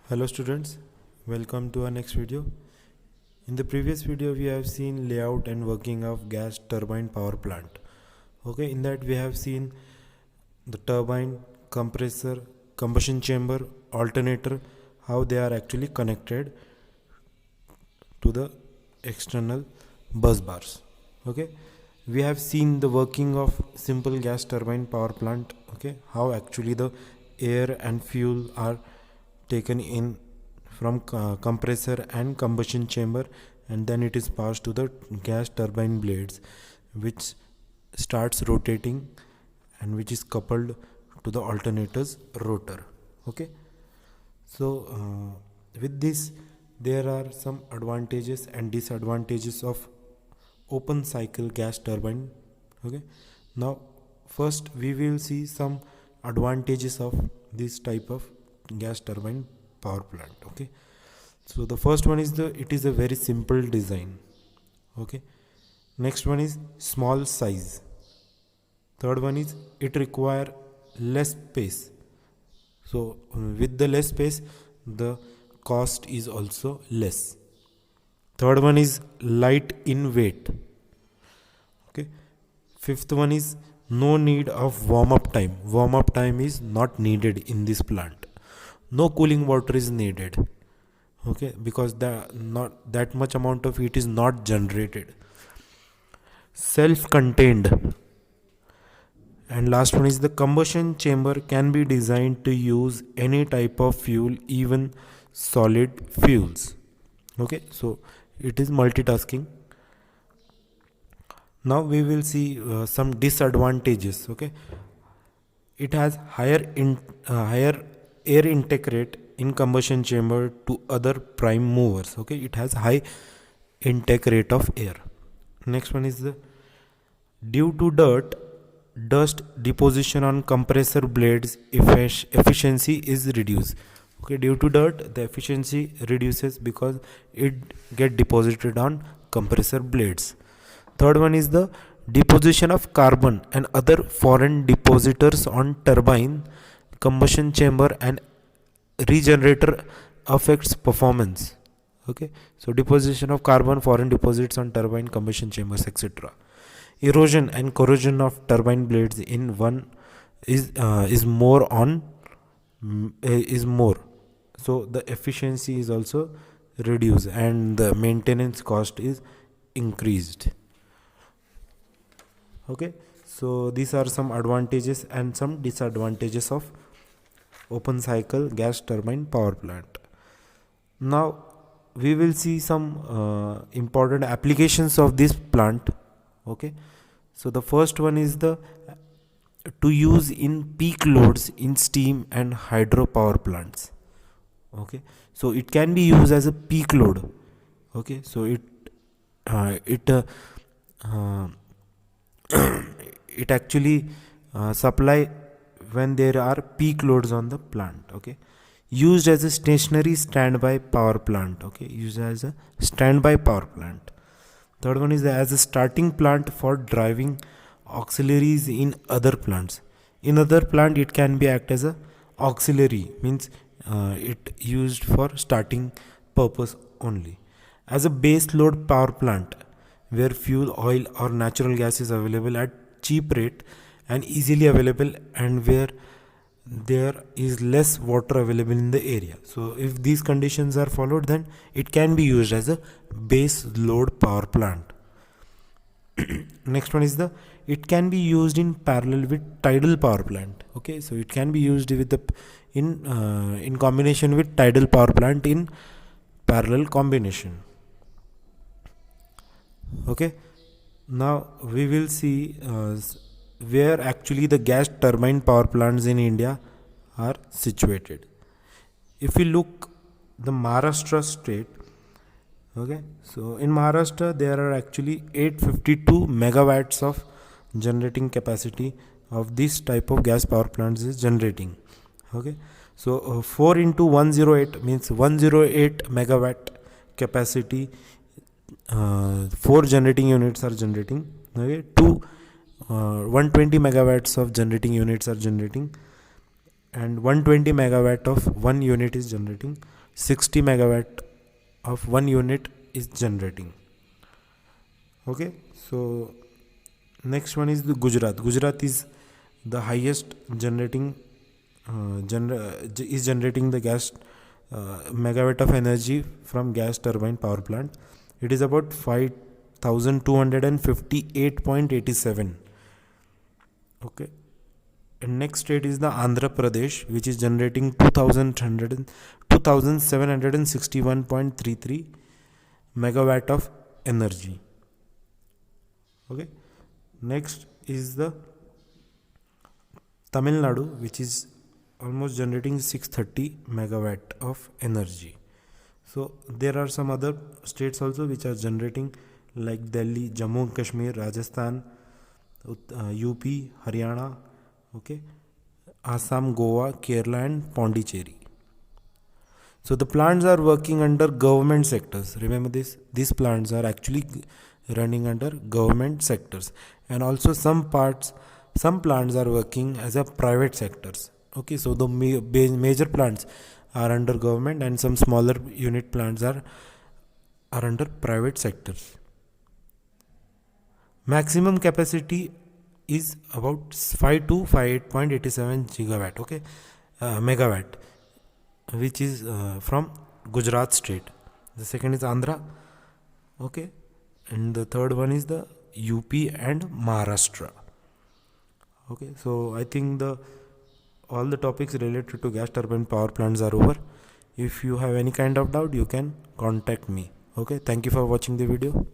Hello students, welcome to our next video. In the previous video we have seen layout and working of gas turbine power plant. Okay, in that we have seen the turbine, compressor, combustion chamber, alternator, how they are actually connected to the external bus bars. Okay, we have seen the working of simple gas turbine power plant. Okay, how actually the air and fuel are taken in from compressor and combustion chamber, and then it is passed to the gas turbine blades, which starts rotating and which is coupled to the alternator's rotor. Okay, so with this there are some advantages and disadvantages of open cycle gas turbine. Okay, now first we will see some advantages of this type of gas turbine power plant. Okay, so the first one is it is a very simple design. Okay, next one is small size. Third one is it require less space. So with the less space the cost is also less. Third one is light in weight. Okay, fifth one is no need of warm up time. Warm up time is not needed in this plant. No cooling water is needed. Okay, because not that much amount of heat is not generated. Self contained. And last one is the combustion chamber can be designed to use any type of fuel, even solid fuels. Okay, so it is multitasking. Now we will see some disadvantages. Okay, it has higher air intake rate in combustion chamber to other prime movers. Okay, it has high intake rate of air. Next one is the due to dust deposition on compressor blades efficiency is reduced. Okay, due to dirt the efficiency reduces because it get deposited on compressor blades. Third one is the deposition of carbon and other foreign depositors on turbine, combustion chamber and regenerator affects performance. Okay, so deposition of carbon, foreign deposits on turbine, combustion chambers, etc. Erosion and corrosion of turbine blades in one is more on is more, so the efficiency is also reduced and the maintenance cost is increased. Okay, so these are some advantages and some disadvantages of open cycle gas turbine power plant. Now we will see some important applications of this plant. Okay, so the first one is the to use in peak loads in steam and hydropower plants. Okay, so it can be used as a peak load. Okay, so it actually supply when there are peak loads on the plant. Okay, used as a stationary standby power plant. Okay, used as a standby power plant. Third one is as a starting plant for driving auxiliaries in other plants. In other plant it can be act as a auxiliary, means it used for starting purpose only. As a base load power plant where fuel, oil or natural gas is available at cheap rate and easily available, and where there is less water available in the area. So if these conditions are followed, then it can be used as a base load power plant. Next one is it can be used in parallel with tidal power plant. Okay, so it can be used with in combination with tidal power plant in parallel combination. Okay, now we will see where actually the gas turbine power plants in India are situated. If we look the Maharashtra state, okay, so in Maharashtra there are actually 852 megawatts of generating capacity of this type of gas power plants is generating. Okay, so 4 into 108 means 108 megawatt capacity. 4 generating units are generating. Okay, 120 megawatts of generating units are generating, and 120 megawatt of one unit is generating 60 megawatt of one unit is generating. Okay, so next one is the Gujarat is the highest generating is generating the gas megawatt of energy from gas turbine power plant. It is about 5258.87. Okay, and next state is the Andhra Pradesh, which is generating 2761.33 megawatt of energy. Okay, next is the Tamil Nadu, which is almost generating 630 megawatt of energy. So there are some other states also which are generating, like Delhi, Jammu and Kashmir, Rajasthan, UP, Haryana, okay, Assam, Goa, Kerala and Pondicherry. So the plants are working under government sectors. Remember this, these plants are actually running under government sectors, and also some plants are working as a private sectors. Okay, so the major plants are under government and some smaller unit plants are under private sectors. Maximum capacity is about 5 to 58.87 gigawatt, okay, megawatt, which is from Gujarat state. The second is Andhra, okay, and the third one is the UP and Maharashtra. Okay, so I think all the topics related to gas turbine power plants are over. If you have any kind of doubt, you can contact me. Okay, thank you for watching the video.